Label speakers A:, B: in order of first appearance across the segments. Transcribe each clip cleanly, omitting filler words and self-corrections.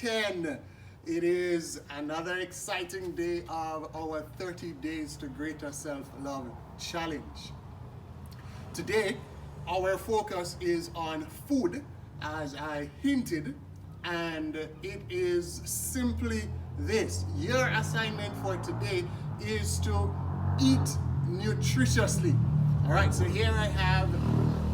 A: 10. It is another exciting day of our 30 Days to Greater Self-Love Challenge. Today, our focus is on food, as I hinted, and it is simply this. Your assignment for today is to eat nutritiously. All right, so here I have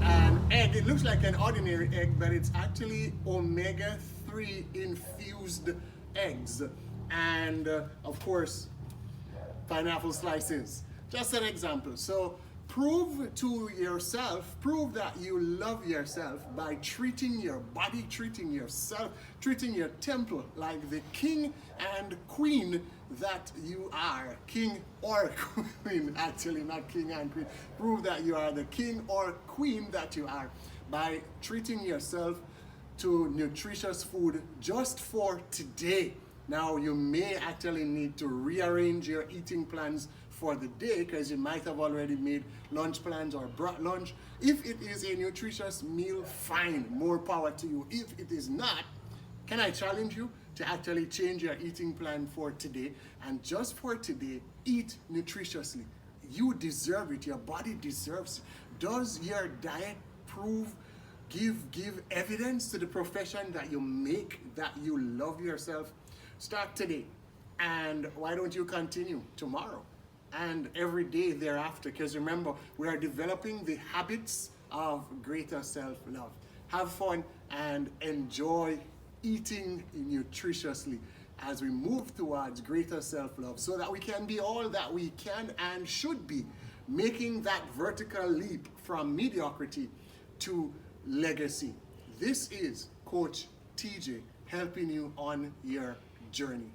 A: an egg. It looks like an ordinary egg, but it's actually omega-3 infused eggs. And of course, pineapple slices. Just an example. So prove to yourself, prove that you love yourself by treating your body, treating yourself, treating your temple like the king and queen that you are. King or queen, actually, not king and queen. Prove that you are the king or queen that you are by treating yourself to nutritious food just for today. Now, you may actually need to rearrange your eating plans for the day because you might have already made lunch plans or brought lunch. If it is a nutritious meal, fine, more power to you. If it is not, can I challenge you to actually change your eating plan for today, and just for today, eat nutritiously. You deserve it. Your body deserves it. Does your diet give evidence to the profession that you make that you love yourself? Start today, and why don't you continue tomorrow and every day thereafter? Because remember, we are developing the habits of greater self-love. Have fun and enjoy eating nutritiously as we move towards greater self-love, so that we can be all that we can and should be, making that vertical leap from mediocrity to legacy. This is Coach TJ helping you on your journey.